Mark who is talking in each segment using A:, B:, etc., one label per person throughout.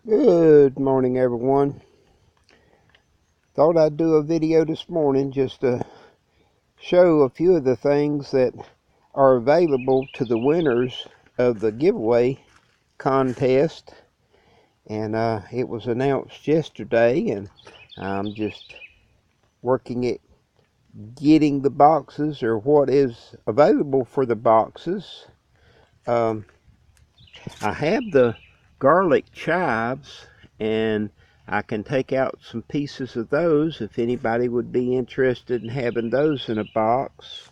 A: Good morning, everyone. Thought I'd do a video this morning just to show a few of the things that are available to the winners of the giveaway contest. And it was announced yesterday, and I'm just working at getting the boxes or what is available for the boxes. I have the garlic chives, and I can take out some pieces of those if anybody would be interested in having those in a box.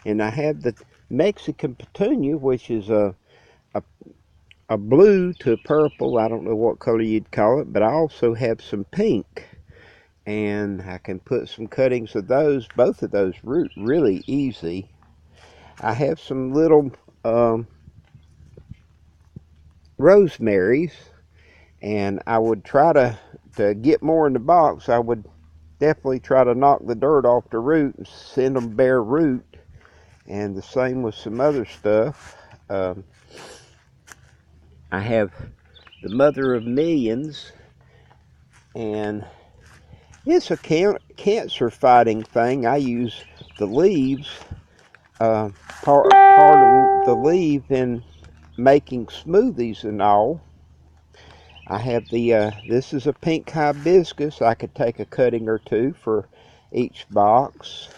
A: And I have the Mexican petunia, which is a, a blue to purple. I don't know what color you'd call it, but I also have some pink. And I can put some cuttings of those, both of those really easy. I have some little rosemaries, and I would try to get more in the box. I would definitely try to knock the dirt off the root and send them bare root, and the same with some other stuff. I have the Mother of Millions, and it's a cancer fighting thing. I use the leaves, part of the leaf in making smoothies and all. I have this is a pink hibiscus. I could take a cutting or two for each box.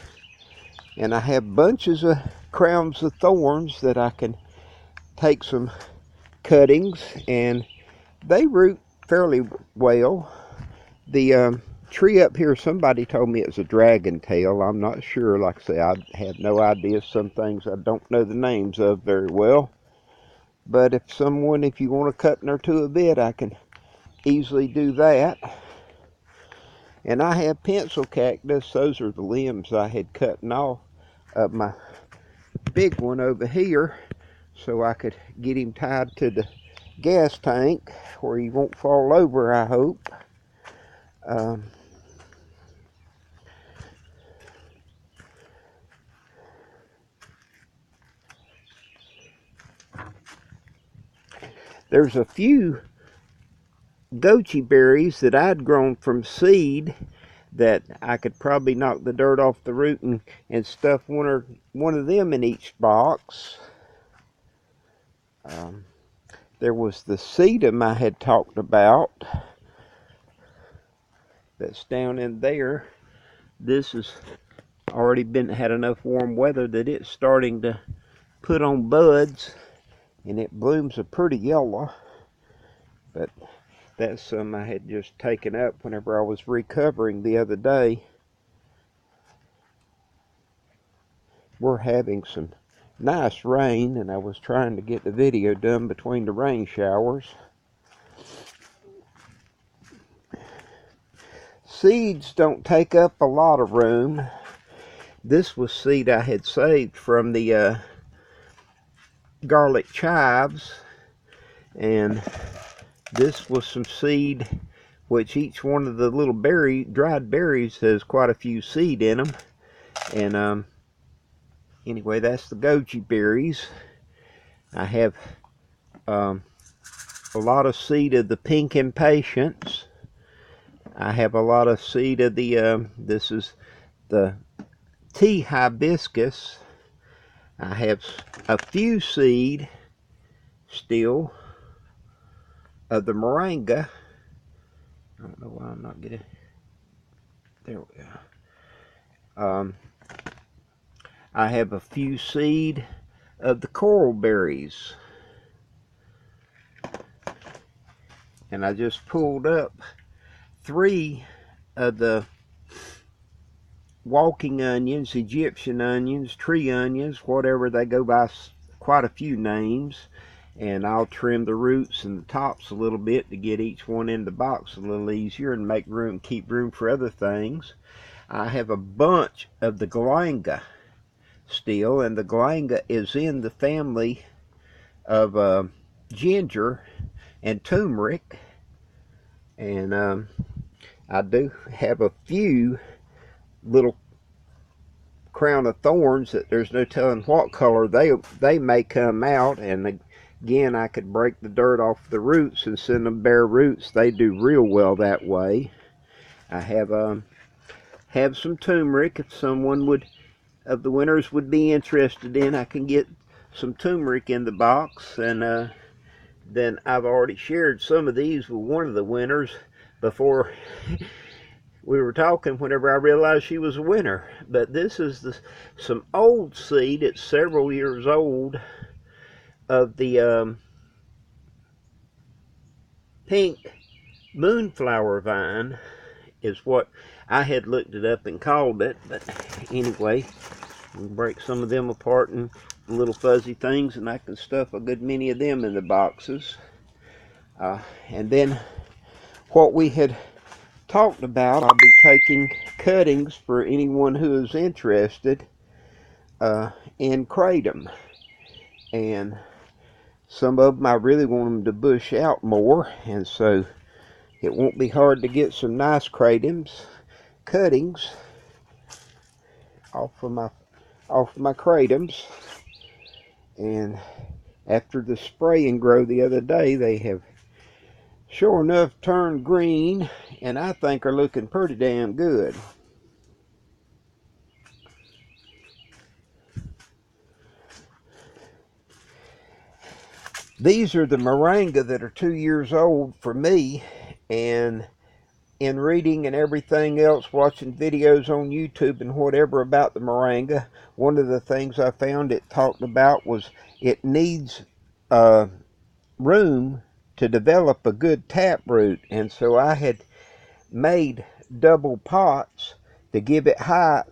A: And I have bunches of crowns of thorns that I can take some cuttings, and they root fairly well. The tree up here, somebody told me it was a dragon tail. I'm not sure. Like I say, I have no idea. Some things I don't know the names of very well. But if you want to cut or two a bit, I can easily do that. And I have pencil cactus. Those are the limbs I had cut off of my big one over here, so I could get him tied to the gas tank where he won't fall over, I hope. There's a few goji berries that I'd grown from seed that I could probably knock the dirt off the root and stuff one of them in each box. There was the sedum I had talked about that's down in there. This has already had enough warm weather that it's starting to put on buds, and it blooms a pretty yellow. But that's some I had just taken up whenever I was recovering the other day. We're having some nice rain, and I was trying to get the video done between the rain showers. Seeds don't take up a lot of room. This was seed I had saved from the garlic chives, and this was some seed, which each one of the little dried berries has quite a few seed in them. And anyway, that's the goji berries. I have a lot of seed of the pink impatiens. I have a lot of seed of the this is the tea hibiscus. I have a few seed still of the moringa. I don't know why I'm not getting. There we go. I have a few seed of the coral berries, and I just pulled up 3 of the walking onions, Egyptian onions, tree onions, whatever. They go by quite a few names, and I'll trim the roots and the tops a little bit to get each one in the box a little easier and make room, keep room for other things. I have a bunch of the galanga still, and the galanga is in the family of ginger and turmeric. And I do have a few little crown of thorns that there's no telling what color they may come out, and Again, I could break the dirt off the roots and send them bare roots. They do real well that way. I have some turmeric. If someone of the winners would be interested in, I can get some turmeric in the box. And then I've already shared some of these with one of the winners before we were talking, whenever I realized she was a winner. But this is some old seed. It's several years old, of the pink moonflower vine, is what I had looked it up and called it. But anyway, we can break some of them apart in little fuzzy things, and I can stuff a good many of them in the boxes. And then what we had talked about, I'll be taking cuttings for anyone who is interested in kratom. And some of them I really want them to bush out more, and so it won't be hard to get some nice kratoms cuttings off of my kratoms. And after the spray and grow the other day, they have sure enough turned green, and I think are looking pretty damn good. These are the moringa that are 2 years old for me, and in reading and everything else, watching videos on YouTube and whatever about the moringa, one of the things I found it talked about was it needs room to develop a good taproot. And so I had made double pots to give it height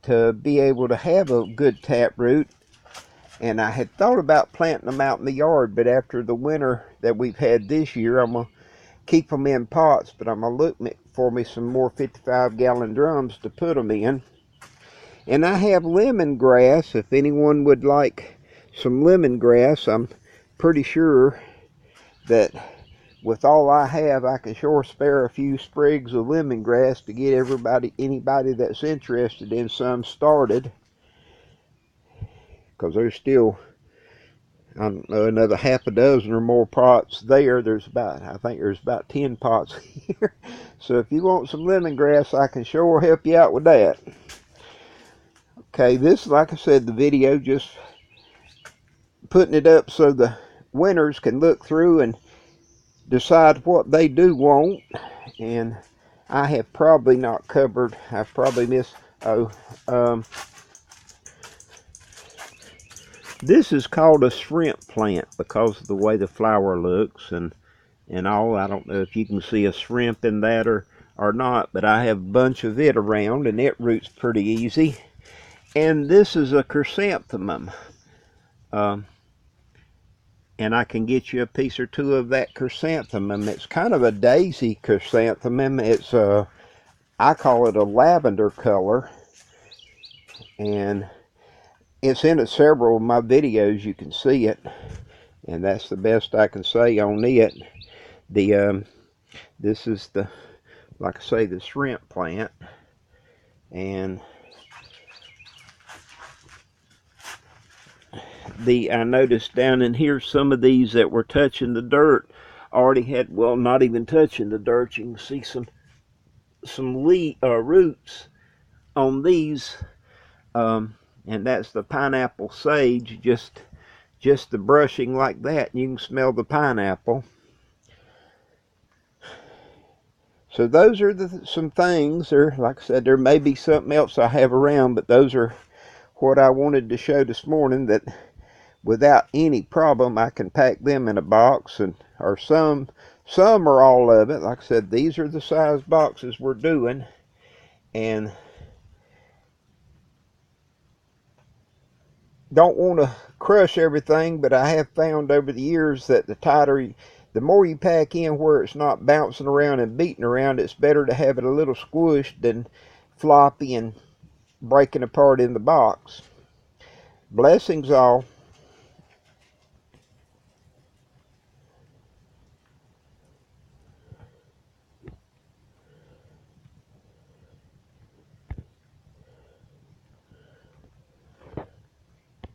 A: to be able to have a good taproot. And I had thought about planting them out in the yard, but after the winter that we've had this year, I'm going to keep them in pots, but I'm going to look for me some more 55-gallon drums to put them in. And I have lemongrass. If anyone would like some lemongrass, I'm pretty sure that with all I have, I can sure spare a few sprigs of lemongrass to get anybody that's interested in some started. Because there's still, I don't know, another half a dozen or more pots there. I think there's about 10 pots here. So if you want some lemongrass, I can sure help you out with that. Okay, this, like I said, the video, just putting it up so the winners can look through and decide what they do want. And I have probably not covered, I've probably missed, this is called a shrimp plant because of the way the flower looks and all. I don't know if you can see a shrimp in that or not, but I have a bunch of it around, and it roots pretty easy. And this is a chrysanthemum. And I can get you a piece or two of that chrysanthemum. It's kind of a daisy chrysanthemum. It's I call it a lavender color. And it's in several of my videos. You can see it, and that's the best I can say on it. This is the, like I say, the shrimp plant, and I noticed down in here some of these that were touching the dirt already had, well, not even touching the dirt. You can see some roots on these. And that's the pineapple sage, just the brushing like that, and you can smell the pineapple. So those are some things. There, like I said, there may be something else I have around, but those are what I wanted to show this morning, that without any problem I can pack them in a box, or some or all of it. Like I said, these are the size boxes we're doing, and don't want to crush everything, but I have found over the years that the more you pack in where it's not bouncing around and beating around, it's better to have it a little squished than floppy and breaking apart in the box. Blessings all.